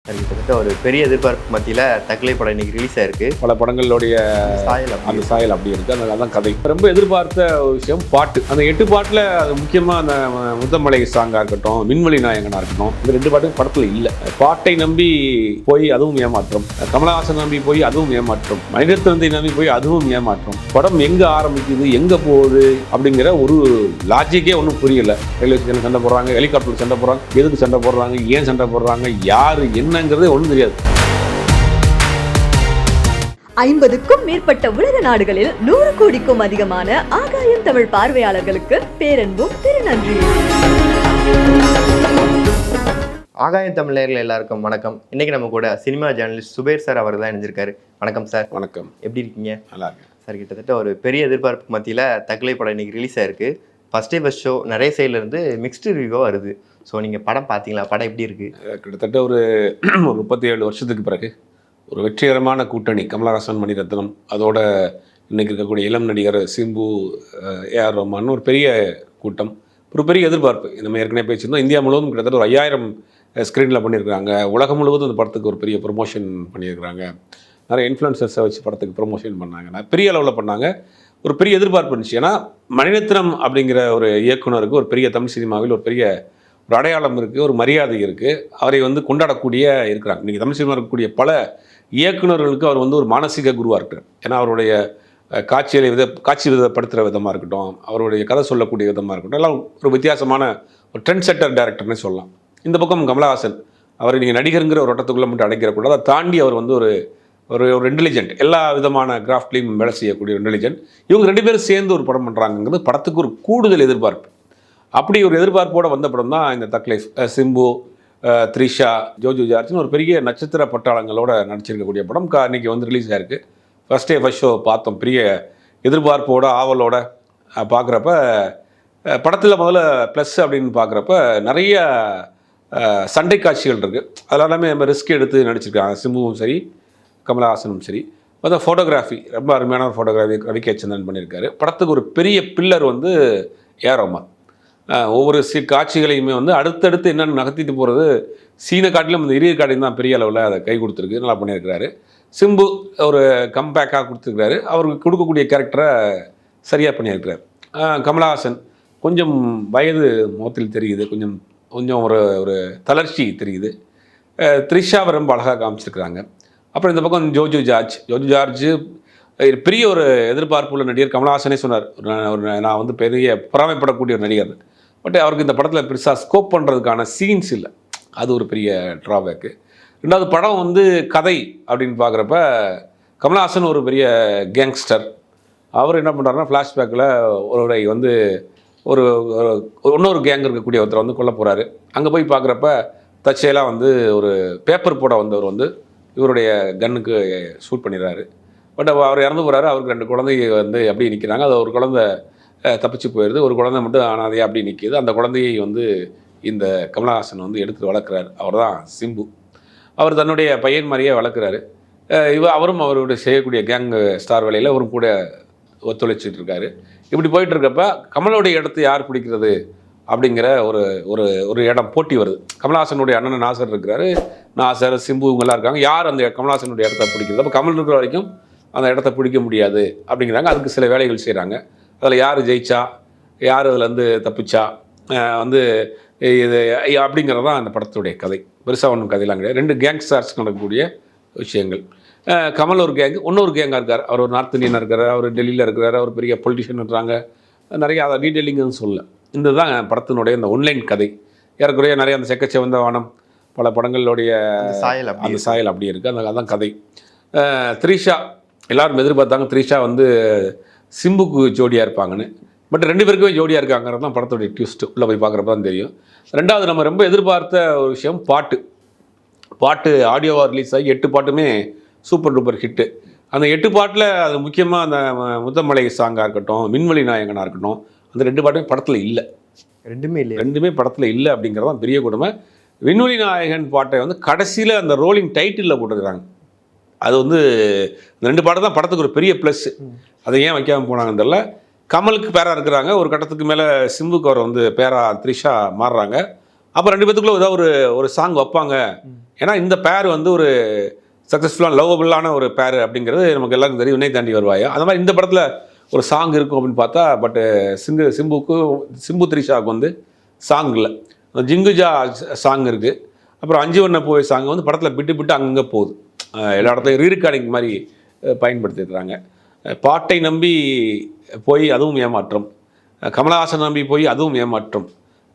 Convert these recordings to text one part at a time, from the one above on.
கிட்டத்தட்ட ஒரு பெரிய எதிர்பார்ப்பு மத்தியில் தக்கலை படம் இன்னைக்கு ரிலீஸ் ஆயிருக்கு. பல படங்களுடைய அந்த சாயல் அப்படி இருக்குது. அதான் கதை. ரொம்ப எதிர்பார்த்த ஒரு விஷயம் பாட்டு. அந்த 8 பாட்டில் அது முக்கியமாக அந்த முத்தமலை சாங்காக இருக்கட்டும், மின்வெளி நாயகனாக இருக்கட்டும், இந்த 2 பாட்டும் படத்தில் இல்லை. பாட்டை நம்பி போய் அதுவும் ஏமாற்றம், கமலஹாசன் நம்பி போய் அதுவும் ஏமாற்றம், மணிரத்னத்தை நம்பி போய் அதுவும் ஏமாற்றம். படம் எங்கே ஆரம்பிக்குது, எங்கே போகுது அப்படிங்கிற ஒரு லாஜிக்கே ஒன்றும் புரியல. ரயில்வே ஸ்டேஷன் சண்டை போடுறாங்க, ஹெலிகாப்டர் சண்டை போடுறாங்க, எதுக்கு சண்டை போடுறாங்க, ஏன் சண்டை போடுறாங்க, யார் என்னங்கிறதே ஒன்றும் தெரியாது. 50க்கும் மேற்பட்ட உலக நாடுகளில் 100 கோடிக்கும் அதிகமான ஆகாயம் தமிழ் பார்வையாளர்களுக்கு பேரன்பும் திருநன்றியும். ஆகாயம் தமிழர்கள் எல்லாருக்கும் வணக்கம். இன்னைக்கு நம்ம கூட சினிமா ஜேர்னலிஸ்ட் சுபேர் சார் அவர் தான் இணைஞ்சிருக்காரு. வணக்கம் சார். வணக்கம். எப்படி இருக்கீங்க? நல்லா இருக்கு சார். கிட்டத்தட்ட ஒரு பெரிய எதிர்பார்ப்பு மத்தியில் தக்கலை படம் இன்னைக்கு ரிலீஸ் ஆயிருக்கு. ஃபர்ஸ்ட் ஷோ நிறைய சைட்லேருந்து மிக்ஸ்டு ரிவ்யூவாக வருது. ஸோ நீங்கள் படம் பார்த்தீங்களா? படம் எப்படி இருக்குது? கிட்டத்தட்ட ஒரு 37 வருஷத்துக்கு பிறகு ஒரு வெற்றிகரமான கூட்டணி, கமலஹாசன், மணிரத்னம், அதோட இன்றைக்கி இருக்கக்கூடிய இளம் நடிகர் சிம்பு, ஏஆர் ரஹ்மான், ஒரு பெரிய கூட்டம், ஒரு பெரிய எதிர்பார்ப்பு. நம்ம ஏற்கனவே பேசியிருந்தோம். இந்தியா முழுவதும் கிட்டத்தட்ட ஒரு 5000 ஸ்க்ரீனில் பண்ணியிருக்கிறாங்க. உலகம் முழுவதும் இந்த படத்துக்கு ஒரு பெரிய ப்ரொமோஷன் பண்ணியிருக்கிறாங்க. நிறைய இன்ஃப்ளூயன்சர்ஸை வச்சு படத்துக்கு ப்ரொமோஷன் பண்ணாங்க. பெரிய அளவில் பண்ணாங்க. ஒரு பெரிய எதிர்பார்ப்பு இருந்துச்சு. ஏன்னா மணிரத்னம் அப்படிங்கிற ஒரு இயக்குனருக்கு ஒரு பெரிய தமிழ் சினிமாவில் ஒரு பெரிய ஒரு அடையாளம் இருக்குது, ஒரு மரியாதை இருக்குது. அவரை கொண்டாடக்கூடிய இருக்கிறாங்க. இன்றைக்கி தமிழ் சினிமா இருக்கக்கூடிய பல இயக்குநர்களுக்கு அவர் ஒரு மானசீக குருவாக இருக்கிறார். ஏன்னா அவருடைய காட்சி விதப்படுத்துகிற விதமாக இருக்கட்டும், அவருடைய கதை சொல்லக்கூடிய விதமாக இருக்கட்டும், எல்லாம் ஒரு வித்தியாசமான ஒரு ட்ரெண்ட் செட்டர் டைரக்டர்னே சொல்லலாம். இந்த பக்கம் கமலஹாசன், அவர் நீங்கள் நடிகருங்கிற ஒரு வட்டத்துக்குள்ளே மட்டும் அடைக்கிறக்கூடாது. அதை தாண்டி அவர் ஒரு இன்டெலிஜென்ட், எல்லா விதமான கிராஃப்ட்லேயும் வேலை செய்யக்கூடிய ஒரு இன்டெலிஜென்ட். இவங்க 2 பேரும் சேர்ந்து ஒரு படம் பண்ணுறாங்கிறது படத்துக்கு ஒரு கூடுதல் எதிர்பார்ப்பு. அப்படி ஒரு எதிர்பார்ப்போடு வந்த படம் தான் இந்த தக்லை. சிம்பு, த்ரிஷா, ஜோஜு ஜார்ஜ்னு ஒரு பெரிய நட்சத்திர பட்டாளங்களோடு நடிச்சிருக்கக்கூடிய படம் இன்றைக்கி ரிலீஸ் ஆகிருக்கு. ஃபர்ஸ்ட் ஷோ பார்த்தோம். பெரிய எதிர்பார்ப்போட ஆவலோட பார்க்குறப்ப படத்தில் முதல்ல ப்ளஸ் அப்படின்னு பார்க்குறப்ப நிறைய சண்டை காட்சிகள் இருக்குது. அதெல்லாமே நம்ம ரிஸ்க் எடுத்து நடிச்சிருக்காங்க. சிம்புவும் சரி, கமலஹாசனும் சரி. அதான் ஃபோட்டோகிராஃபி, ரொம்ப அருமையான ஒரு ஃபோட்டோகிராஃபி ரவிகே சந்திரன் பண்ணியிருக்காரு. படத்துக்கு ஒரு பெரிய பில்லர் ஏஆர் ரஹ்மான். ஒவ்வொரு காட்சிகளையுமே அடுத்தடுத்து என்னென்னு நகர்த்திட்டு போகிறது, சீன காட்டிலும் இந்த இறுதி காட்டிலும் தான் பெரிய அளவில் அதை கை கொடுத்துருக்கு. நல்லா பண்ணியிருக்கிறாரு. சிம்பு ஒரு கம்பேக்காக கொடுத்துருக்கிறாரு. அவருக்கு கொடுக்கக்கூடிய கேரக்டரை சரியாக பண்ணியிருக்கிறார். கமலஹாசன் கொஞ்சம் வயது முகத்தில் தெரியுது, கொஞ்சம் ஒரு தளர்ச்சி தெரியுது. த்ரிஷாவை ரொம்ப அழகாக காமிச்சிருக்கிறாங்க. அப்புறம் இந்த பக்கம் ஜோஜு ஜார்ஜ் பெரிய ஒரு எதிர்பார்ப்பு உள்ள நடிகர். கமலஹாசனே சொன்னார், நான் பெரிய பொறாமைப்படக்கூடிய ஒரு நடிகர். பட் அவருக்கு இந்த படத்தில் பெருசாக ஸ்கோப் பண்ணுறதுக்கான சீன்ஸ் இல்லை. அது ஒரு பெரிய ட்ராபேக்கு. 2வது படம் கதை அப்படின்னு பார்க்குறப்ப கமலஹாசன் ஒரு பெரிய கேங்ஸ்டர். அவர் என்ன பண்ணுறாருன்னா, ஃப்ளாஷ்பேக்கில் ஒருவரை இன்னொரு கேங் இருக்கக்கூடிய ஒருத்தர் கொல்ல போகிறாரு. அங்கே போய் பார்க்குறப்ப தற்செயலாக ஒரு பேப்பர் போட வந்தவர் இவருடைய கன்னுக்கு ஷூட் பண்ணிடுறாரு. பட் அவர் இறந்து போகிறாரு. அவருக்கு 2 குழந்தைங்க அப்படி நிற்கிறாங்க. அது ஒரு குழந்தை தப்பிச்சு போயிடுது. ஒரு குழந்தை மட்டும் அனாதையாக அப்படி நிற்கிது. அந்த குழந்தையை இந்த கமலஹாசன் எடுத்து வளர்க்குறாரு. அவர் தான் சிம்பு. அவர் தன்னுடைய பையன் மாதிரியே வளர்க்குறாரு. அவரும் அவருடைய செய்யக்கூடிய கேங் ஸ்டார் வேலையில் அவரும் கூட ஒத்துழைச்சிட்டு இருக்காரு. இப்படி போயிட்டுருக்கப்ப கமலோடைய இடத்தை யார் பிடிக்கிறது அப்படிங்கிற ஒரு இடம் போட்டி வருது. கமலஹாசனுடைய அண்ணன் நாசர் இருக்கிறாரு. நாசர், சிம்பு இவங்கெல்லாம் இருக்காங்க. யார் அந்த கமலஹாசனுடைய இடத்த பிடிக்கிறது? அப்போ கமல் இருக்கிற வரைக்கும் அந்த இடத்த பிடிக்க முடியாது அப்படிங்கிறாங்க. அதுக்கு சில வேலைகள் செய்கிறாங்க. அதில் யார் ஜெயிச்சா, யார் அதில் தப்பிச்சா இது அப்படிங்கிறது தான் அந்த படத்துடைய கதை. பெருசாக ஒன்றும் கதையெல்லாம் கிடையாது. 2 கேங்ஸ்டர்ஸ் நடக்கக்கூடிய விஷயங்கள். கமல் ஒரு கேங்கு, இன்னொரு கேங்காக இருக்கார். அவர் ஒரு நார்த் இந்தியனாக இருக்கார். அவர் டெல்லியில் இருக்கிறார். அவர் பெரிய பொலிட்டிஷியன் இருக்கிறாங்க. நிறைய அதை டீட்டெயிலிங்னு சொல்ல. இந்த தான் படத்தினுடைய இந்த ஒன்லைன் கதை. ஏறக்குறைய நிறைய அந்த செக்கச்செவந்த வானம், பல படங்களுடைய அந்த சாயல் அப்படி இருக்குது. அதான் கதை. த்ரிஷா எல்லோரும் எதிர்பார்த்தாங்க. த்ரிஷா சிம்புக்கு ஜோடியாக இருப்பாங்கன்னு. பட் 2 பேருக்குமே ஜோடியாக இருக்காங்கிறது தான் படத்துடைய ட்விஸ்ட்டு. உள்ளே போய் பார்க்குறப்ப தான் தெரியும். 2வது நம்ம ரொம்ப எதிர்பார்த்த ஒரு விஷயம் பாட்டு ஆடியோவாக ரிலீஸ் ஆகி 8 பாட்டுமே சூப்பர் டூப்பர் ஹிட்டு. அந்த 8 பாட்டில் அது முக்கியமாக அந்த முத்தமலை சாங்காக இருக்கட்டும், மின்வெளி நாயகனாக இருக்கட்டும், அந்த 2 பாட்டுமே படத்தில் இல்லை. ரெண்டுமே படத்தில் இல்லை அப்படிங்கிறது தான் பெரிய கொடுமை. விண்வெளி நாயகன் பாட்டை கடைசியில் அந்த ரோலிங் டைட்டிலில் போட்டுருக்குறாங்க. அது இந்த 2 பாட்டு தான் படத்துக்கு ஒரு பெரிய ப்ளஸ். அதை ஏன் வைக்காமல் போனாங்கன்னு தெரியல. கமலுக்கு பேராக இருக்கிறாங்க. ஒரு கட்டத்துக்கு மேலே சிம்புக்கு அவர் பேரா த்ரிஷா மாறுறாங்க. அப்போ 2 பேத்துக்குள்ள ஏதாவது ஒரு சாங் வைப்பாங்க. ஏன்னா இந்த பேர் வந்து ஒரு சக்ஸஸ்ஃபுல்லான லவ்வபுளான ஒரு பேர் அப்படிங்கிறது நமக்கு எல்லாருக்கும் தெரியும். வினை தாண்டி வருவாயா அந்த மாதிரி இந்த படத்தில் ஒரு சாங் இருக்கும் அப்படின்னு பார்த்தா, பட்டு சிம்பு த்ரிஷாவுக்கு வந்து சாங் இல்லை. ஜிங்குஜா சாங் இருக்குது. அப்புறம் 5 வண்ண பூவே சாங் வந்து படத்தில் விட்டு அங்கங்கே போகுது. எல்லா இடத்துலையும் ரீரெக்கார்டிங் மாதிரி பயன்படுத்திடுறாங்க. பாட்டை நம்பி போய் அதுவும் ஏமாற்றம், கமலஹாசன் நம்பி போய் அதுவும் ஏமாற்றம்,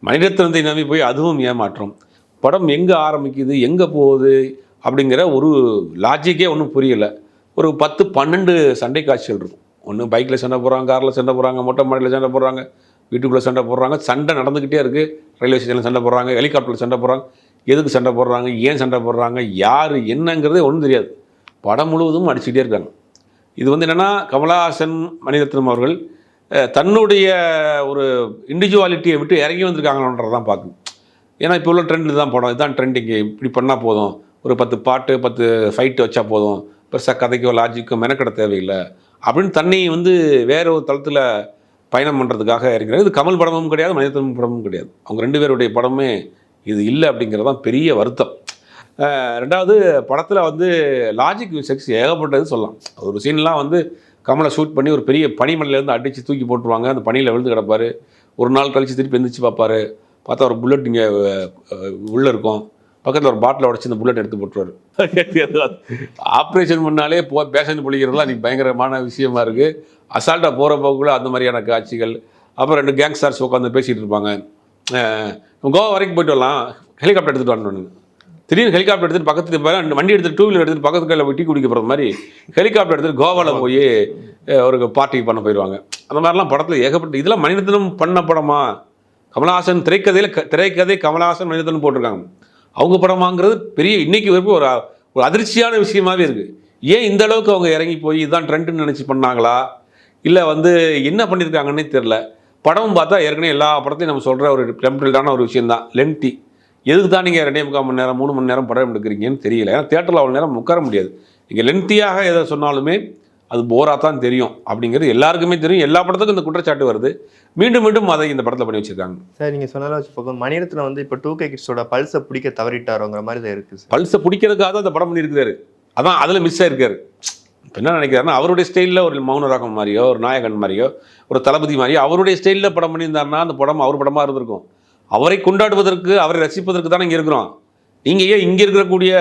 மணிரத்னத்தை நம்பி போய் அதுவும் ஏமாற்றம். படம் எங்கே ஆரம்பிக்குது எங்கே போகுது அப்படிங்கிற ஒரு லாஜிக்கே ஒன்றும் புரியலை. ஒரு 10-12 சண்டை காட்சிகள் இருக்கும். ஒன்று பைக்கில் சண்டை போடுறாங்க, காரில் சண்டை போடுறாங்க, மொட்டை மாடியில் சண்டை போடுறாங்க, வீட்டுக்குள்ளே சண்டை போடுறாங்க, சண்டை நடந்துக்கிட்டே இருக்குது. ரயில்வே ஸ்டேஷனில் சண்டை போடுறாங்க, ஹெலிகாப்டரில் சண்டை போடுறாங்க. எதுக்கு சண்டை போடுறாங்க, ஏன் சண்டை போடுறாங்க, யார் என்னங்கிறதே ஒன்றும் தெரியாது. படம் முழுவதும் அடிச்சுக்கிட்டே இருக்காங்க. இது வந்து என்னென்னா, கமலஹாசன் மணிரத்னம் அவர்கள் தன்னுடைய ஒரு இண்டிவிஜுவாலிட்டியை விட்டு இறங்கி வந்திருக்காங்கன்றதான் பார்க்குது. ஏன்னா இப்போ உள்ள ட்ரெண்ட் இதுதான் படம், இதுதான் ட்ரெண்டிங்கு, இப்படி பண்ணால் போதும், ஒரு 10 பாட்டு 10 ஃபைட்டு வச்சா போதும், பெருசாக கதைக்கோ லாஜிக்கோ மெனக்கட தேவையில்லை அப்படின்னு தன்னை வந்து வேற ஒரு தளத்தில் பயணம் பண்ணுறதுக்காக இறங்கிறார். இது கமல் படமும் கிடையாது, மணிரத்னம் படமும் கிடையாது. அவங்க 2 பேருடைய படமே இது இல்லை அப்படிங்கிறது தான் பெரிய வருத்தம். 2வது படத்தில் வந்து லாஜிக் செக்ஸ் ஏகப்பட்டது சொல்லலாம். ஒரு சீன்லாம் வந்து கமலை ஷூட் பண்ணி ஒரு பெரிய பனிமலையிலேருந்து அடித்து தூக்கி போட்டுருவாங்க. அந்த பனியில் விழுந்து கிடப்பார். ஒரு நாள் கழித்து திருப்பி எந்திரிச்சு பார்ப்பார். பார்த்தா ஒரு புல்லட் இங்கே உள்ளே இருக்கும். பக்கத்தில் ஒரு பாட்டில் உடச்சி இந்த புல்லட் எடுத்து போட்டுருவார். ஆப்ரேஷன் பண்ணாலே பேஷண்ட் பிடிக்கிறதுலாம் இன்றைக்கி பயங்கரமான விஷயமா இருக்குது. அசால்ட்டாக போகிற போக்குள்ள அந்த மாதிரியான காட்சிகள். அப்புறம் 2 கேங்ஸ்டர்ஸ் உட்காந்து பேசிகிட்டு இருப்பாங்க. கோவா வரைக்கும் போய்ட்டு வரலாம், ஹெலிகாப்டர் எடுத்துகிட்டு வரணும். திடீர்னு ஹெலிகாப்டர் எடுத்துகிட்டு பக்கத்துக்கு வண்டி எடுத்துகிட்டு 2 வீலர் எடுத்துகிட்டு பக்கத்து கையில் போய் டீ குடிக்க போகிற மாதிரி ஹெலிகாப்டர் எடுத்துகிட்டு கோவாவில் போய் ஒரு பார்ட்டிக்கு பண்ண போயிடுவாங்க. அந்த மாதிரிலாம் படத்தில் ஏகப்பட்ட இதெல்லாம் மணிரத்னம் பண்ண படமா? கமலஹாசன் திரைக்கதை கமலஹாசன் மணிரத்னம் போட்டிருக்காங்க. அவங்க படமாங்கிறது பெரிய இன்றைக்கி வரைக்கும் ஒரு அதிர்ச்சியான விஷயமாகவே இருக்குது. ஏன் இந்த அளவுக்கு அவங்க இறங்கி போய் இதுதான் ட்ரெண்டுன்னு நினச்சி பண்ணாங்களா, இல்லை வந்து என்ன பண்ணியிருக்காங்கன்னே தெரில. படம் பார்த்தா ஏற்கனவே எல்லா படத்தையும் நம்ம சொல்கிற ஒரு டெம்ப்ளேட்டான ஒரு விஷயந்தான், லென்த்தி. எதுக்கு தான் நீங்கள் 2.25 மணி நேரம் 3 மணி நேரம் படம் எடுக்கிறீங்கன்னு தெரியல. ஏன்னா தியேட்டரில் அவ்வளோ நேரம் உட்கார முடியாது. நீங்கள் லென்த்தியாக எதை சொன்னாலுமே அது போராக தான் தெரியும் அப்படிங்கிறது எல்லாருக்குமே தெரியும். எல்லா படத்துக்கும் இந்த குற்றச்சாட்டு வருது. மீண்டும் அதை இந்த படத்தில் பண்ணி வச்சுருக்காங்க. சார் நீங்கள் சொன்னாலும் வச்சு பார்க்கும் மணிரத்னம் வந்து இப்போ 2K கிட்ஸோட பல்ஸை பிடிக்க தவறிட்டாரோங்கிற மாதிரி தான் இருக்குது. பல்ஸை பிடிக்கிறதுக்காக தான் அந்த படம் பண்ணியிருக்காரு. அதான் அதில் மிஸ் ஆகிருக்காரு. இப்போ என்ன நினைக்கிறாருன்னா, அவருடைய ஸ்டைலில் ஒரு மௌனராகம் மாதிரியோ, ஒரு நாயகன் மாதிரியோ, ஒரு தளபதி மாதிரியோ அவருடைய ஸ்டைலில் படம் பண்ணியிருந்தாருன்னா அந்த படம் அவர் படமாக இருந்திருக்கும். அவரை கொண்டாடுவதற்கு, அவரை ரசிப்பதற்கு தானே இங்கே இருக்கிறோம். நீங்கள் ஏன் இங்கே இருக்கக்கூடிய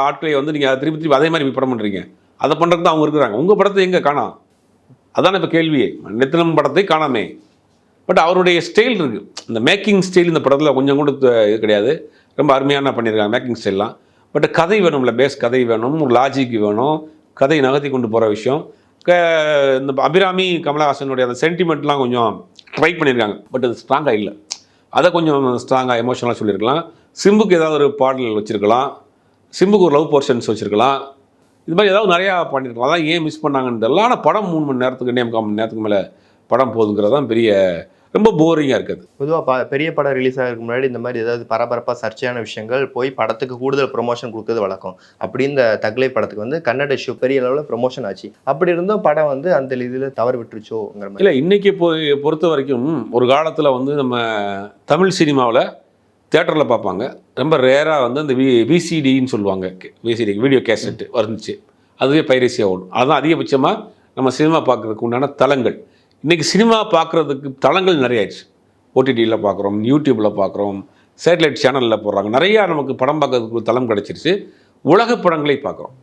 ஆட்களை வந்து நீங்கள் திருப்பி அதே மாதிரி படம் பண்ணுறீங்க? அதை பண்ணுறதுக்கு தான் அவங்க இருக்கிறாங்க. உங்கள் படத்தை எங்கே காணோம்? அதான் இப்போ கேள்வியே. மணிரத்னம் படத்தை காணாமே. பட் அவருடைய ஸ்டைல் இருக்குது. இந்த மேக்கிங் ஸ்டைல் இந்த படத்தில் கொஞ்சம் கூட இது கிடையாது. ரொம்ப அருமையான பண்ணியிருக்காங்க மேக்கிங் ஸ்டைல்லாம். பட் கதை வேணும்ல, பேஸ் கதை வேணும், ஒரு லாஜிக் வேணும், கதை நகர்த்தி கொண்டு போகிற விஷயம். இந்த அபிராமி கமலஹாசனுடைய அந்த சென்டிமெண்ட்லாம் கொஞ்சம் ட்ரை பண்ணியிருக்காங்க. பட் அது ஸ்ட்ராங்காக இல்லை. அதை கொஞ்சம் ஸ்ட்ராங்காக எமோஷனலாக சொல்லியிருக்கலாம். சிம்புக்கு ஏதாவது ஒரு பாடல் வச்சுருக்கலாம், சிம்புக்கு ஒரு லவ் போர்ஷன்ஸ் வச்சுருக்கலாம். இது மாதிரி ஏதாவது நிறையா பண்ணியிருக்கலாம். அதான் ஏன் மிஸ் பண்ணாங்கன்னு தெரியல. ஆனால் படம் 3 மணி நேரத்துக்கு 2.25 மணி நேரத்துக்கு மேலே படம் போகுதுங்கிறது தான் பெரிய ரொம்ப போரிங்காக இருக்குது. பொதுவாக பெரிய படம் ரிலீஸ் ஆகிறதுக்கு முன்னாடி இந்த மாதிரி ஏதாவது பரபரப்பாக சர்ச்சையான விஷயங்கள் போய் படத்துக்கு கூடுதல் ப்ரொமோஷன் கொடுக்குறது வழக்கம். அப்படி இந்த தக்லை படத்துக்கு வந்து கன்னட இஷ்யூ பெரிய அளவில் ப்ரொமோஷன் ஆச்சு. அப்படி இருந்தும் படம் வந்து அந்த இதில் தவறு விட்டுருச்சோங்கிற மாதிரி. இல்லை, இன்றைக்கி பொறுத்த வரைக்கும் ஒரு காலத்தில் வந்து நம்ம தமிழ் சினிமாவில் தியேட்டரில் பார்ப்பாங்க. ரொம்ப ரேராக வந்து அந்த விசிடின்னு சொல்லுவாங்க, விசிடி வீடியோ கேசட்டு வந்துச்சு. அதுவே பைரசியாக ஓடும். அதுதான் அதிகபட்சமாக நம்ம சினிமா பார்க்குறதுக்கு உண்டான தளங்கள். இன்றைக்கி சினிமா பார்க்குறதுக்கு தளங்கள் நிறைய ஆயிடுச்சு. ஓடிடியில் பார்க்குறோம், யூடியூப்பில் பார்க்குறோம், சேட்டலைட் சேனலில் போடுறாங்க. நிறையா நமக்கு படம் பார்க்கறதுக்கு ஒரு தளம் கிடச்சிருச்சு. உலக படங்களை பார்க்குறோம்,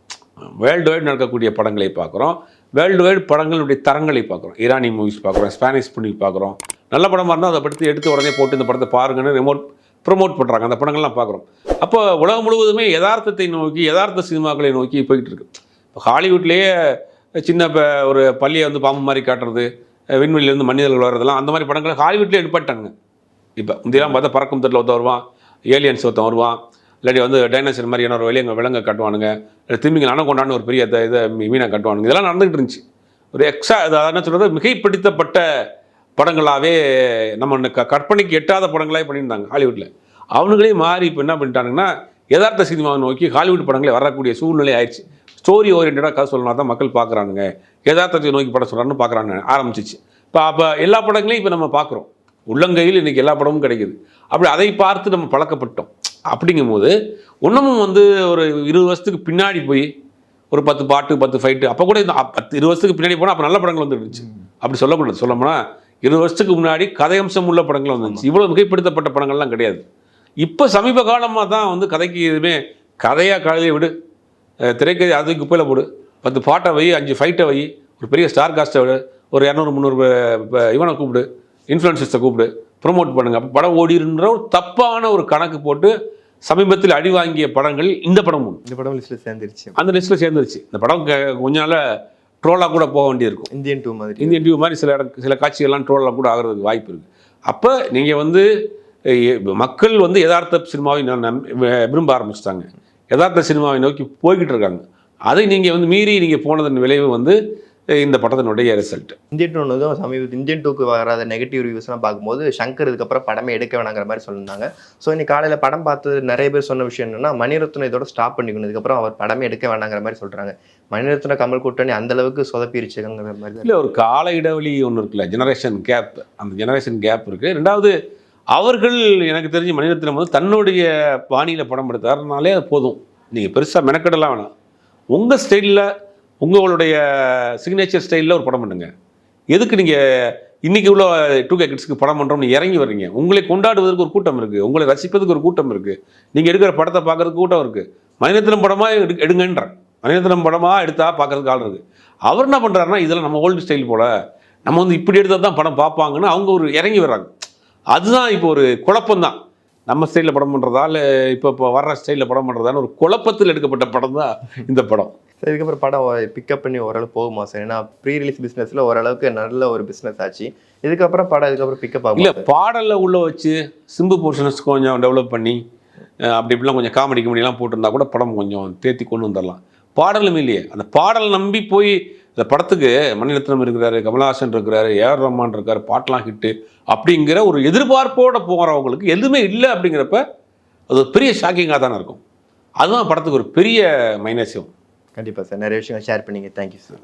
வேர்ல்டு வைடு நடக்கக்கூடிய படங்களை பார்க்குறோம், வேர்ல்டு வைடு படங்களுடைய தரங்களை பார்க்குறோம். ஈரானி மூவிஸ் பார்க்குறோம், ஸ்பானிஷ் மூவி பார்க்குறோம். நல்ல படமாக இருந்தால் அதை பற்றி எடுத்து உடனே போட்டு இந்த படத்தை பாருங்கன்னு ப்ரொமோட் பண்ணுறாங்க. அந்த படங்கள்லாம் பார்க்குறோம். அப்போ உலகம் முழுவதுமே யதார்த்தத்தை நோக்கி, யதார்த்த சினிமாக்களை நோக்கி போய்கிட்டு இருக்கு. இப்போ ஹாலிவுட்லேயே சின்ன ஒரு பள்ளியை வந்து பாம்பு மாதிரி காட்டுறது, விண்வெளியிலேருந்து மனிதர்கள் வர்றதெல்லாம், அந்த மாதிரி படங்களை ஹாலிவுட்லேயே எடுப்பாட்டாங்க. இப்போ முந்தையெல்லாம் பார்த்தா பறக்கும் தட்டில் ஒருத்தன் வருவான், ஏலியன்ஸ் ஒருத்தன் வருவான், இல்லாட்டி வந்து டைனோசர் மாதிரியான ஒரு விலங்கை கட்டுவானுங்க, திரும்பிங்க அனகொண்டான்னு ஒரு பெரிய இதை மீனை கட்டுவானுங்க. இதெல்லாம் நடந்துகிட்டு இருந்துச்சு. ஒரு அதாவது என்ன சொல்கிறது, மிகைப்படுத்தப்பட்ட படங்களாகவே நம்ம கற்பனைக்கு எட்டாத படங்களாக பண்ணியிருந்தாங்க ஹாலிவுட்டில். அவனுங்களே மாறி இப்போ என்ன பண்ணிட்டானுங்கன்னா, யதார்த்த சினிமாவை நோக்கி ஹாலிவுட் படங்களே வரக்கூடிய சூழ்நிலை ஆயிடுச்சு. ஸ்டோரி ஓரியன்டாக கதை சொல்லணும் தான் மக்கள் பார்க்குறானுங்க, யதார்த்தத்தை நோக்கி படம் சொல்கிறான்னு பார்க்குறாங்க ஆரம்பிச்சிச்சு. அப்போ எல்லா படங்களையும் இப்போ நம்ம பார்க்குறோம். உள்ளங்கையில் இன்றைக்கி எல்லா படமும் கிடைக்குது. அப்படி அதை பார்த்து நம்ம பழக்கப்பட்டோம். அப்படிங்கும்போது இன்னமும் வந்து ஒரு 20 வருஷத்துக்கு பின்னாடி போய் ஒரு 10 பாட்டு 10 ஃபைட்டு அப்போ கூட இந்த 20 வருஷத்துக்கு பின்னாடி போனால் அப்போ நல்ல படங்கள் வந்துருந்துச்சு. அப்படி சொல்லக்கூடாது. சொல்லப்போனா 20 வருஷத்துக்கு முன்னாடி கதையம்சம் உள்ள படங்கள் வந்துருந்துச்சு. இவ்வளோ மிகைப்படுத்தப்பட்ட படங்கள்லாம் கிடையாது. இப்போ சமீப காலமாக தான் வந்து கதைக்கு எதுவுமே கதையாக கழுதையை விடு, திரைக்கதை அது குப்பையில் போடு, 10 பாட்டை வை, 5 ஃபைட்டை வை, ஒரு பெரிய ஸ்டார் காஸ்ட்டை விடு, ஒரு 200-300 இவனை கூப்பிடு, இன்ஃப்ளூயன்சர்ஸை கூப்பிடு, ப்ரொமோட் பண்ணுங்க, அப்போ படம் ஓடிடுன்ற ஒரு தப்பான ஒரு கணக்கு போட்டு சமீபத்தில் அடி வாங்கிய படங்கள் இந்த படம் ஒன்று. இந்த படம் லிஸ்ட்டில் சேர்ந்துருச்சு. அந்த லிஸ்ட்டில் சேர்ந்துருச்சு. இந்த படம் கொஞ்ச நாள் ட்ரோலாக கூட போக வேண்டியிருக்கும். இந்தியன் 2 மாதிரி. இந்தியன் 2 மாதிரி சில காட்சிகள்லாம் ட்ரோலாக கூட ஆகிறதுக்கு வாய்ப்பு இருக்குது. அப்போ நீங்கள் வந்து மக்கள் வந்து யதார்த்த சினிமாவை விரும்ப ஆரம்பிச்சிட்டாங்க. யதார்த்த சினிமாவை நோக்கி போய்கிட்டு இருக்காங்க. அதை நீங்கள் வந்து மீறி நீங்கள் போனதன் விளைவு வந்து இந்த படத்தினுடைய ரிசல்ட். இந்தியன் 2 சமீபத்தில் இந்தியன் 2க்கு வராத நெகட்டிவ் ரிவ்யூஸ்லாம் பார்க்கும்போது சங்கர் இதுக்கப்புறம் படமே எடுக்க வேணாங்கிற மாதிரி சொல்லியிருந்தாங்க. ஸோ இன்னைக்கு காலையில் படம் பார்த்து நிறைய பேர் சொன்ன விஷயம் என்னன்னா, மணிரத்னம் இதோட ஸ்டாப் பண்ணிக்கணும், இதுக்கப்புறம் அவர் படமே எடுக்க வேணாங்கிற மாதிரி சொல்கிறாங்க. மணிரத்னம் கமல் கூட்டணி அந்த அளவுக்கு சொதப்பிருச்சுங்கிற மாதிரி. இல்லை, ஒரு கால இடைவெளி ஒன்று இருக்குல்ல, ஜெனரேஷன் கேப். அந்த ஜெனரேஷன் கேப் இருக்குது. ரெண்டாவது, அவர்கள் எனக்கு தெரிஞ்சு மணிரத்னம் வந்து தன்னுடைய பாணியில் படம் எடுத்தாருனாலே அது போதும். நீங்கள் பெருசாக மெனக்கெடலாம் வேணாம். உங்கள் ஸ்டைலில் உங்களுடைய சிக்னேச்சர் ஸ்டைலில் ஒரு படம் பண்ணுங்க. எதுக்கு நீங்கள் இன்றைக்கி உள்ள 2K கிட்ஸ்க்கு படம் பண்ணுறோம்னு இறங்கி வர்றீங்க? உங்களை கொண்டாடுவதற்கு ஒரு கூட்டம் இருக்குது, உங்களை ரசிப்பதுக்கு ஒரு கூட்டம் இருக்குது, நீங்கள் எடுக்கிற படத்தை பார்க்குறதுக்கு கூட்டம் இருக்குது. மணிரத்னம் படமாக எடுங்கன்றார். மணிரத்னம் படமாக எடுத்தால் பார்க்குறதுக்கு ஆள் இருக்குது. அவர் என்ன பண்ணுறாருன்னா, இதெல்லாம் நம்ம ஓல்டு ஸ்டைல் போல், நம்ம வந்து இப்படி எடுத்தால் தான் படம் பார்ப்பாங்கன்னு அவங்க ஒரு இறங்கி வர்றாங்க. அதுதான் இப்போ ஒரு குழப்பம்தான். நம்ம ஸ்டைலில் படம் பண்ணுறதா இல்லை இப்போ வர்ற ஸ்டைலில் படம் பண்ணுறதான்னு ஒரு குழப்பத்தில் எடுக்கப்பட்ட படம் தான் இந்த படம். சார் இதுக்கப்புறம் படம் பிக்கப் பண்ணி ஓரளவு போகுமா சார்? ஏன்னா ப்ரீ ரிலீஸ் பிஸ்னஸில் ஓரளவுக்கு நல்ல ஒரு பிஸ்னஸ் ஆச்சு. இதுக்கப்புறம் படம் இதுக்கப்புறம் பிக்கப் ஆகும் இல்லை, பாடலில் உள்ள வச்சு சிம்பு போர்ஷன்ஸ் கொஞ்சம் டெவலப் பண்ணி அப்படி இப்படிலாம் கொஞ்சம் காமெடி கமெடிலாம் போட்டிருந்தா கூட படம் கொஞ்சம் தேத்தி கொண்டு வந்துடலாம். பாடலும் இல்லையே. அந்த பாடல் நம்பி போய் இந்த படத்துக்கு மணிரத்னம் இருக்கிறாரு, கமலஹாசன் இருக்கிறாரு, ஏஆர் ரஹ்மான் இருக்காரு, பாட்டெலாம் ஹிட்டு அப்படிங்கிற ஒரு எதிர்பார்ப்போடு போகிறவங்களுக்கு எதுவுமே இல்லை. அப்படிங்கிறப்ப அது ஒரு பெரிய ஷாக்கிங்காக தானே இருக்கும். அதுதான் படத்துக்கு ஒரு பெரிய மைனஸும். கண்டிப்பாக சார். நிறைய விஷயங்கள் ஷேர் பண்ணிங்க. Thank you sir.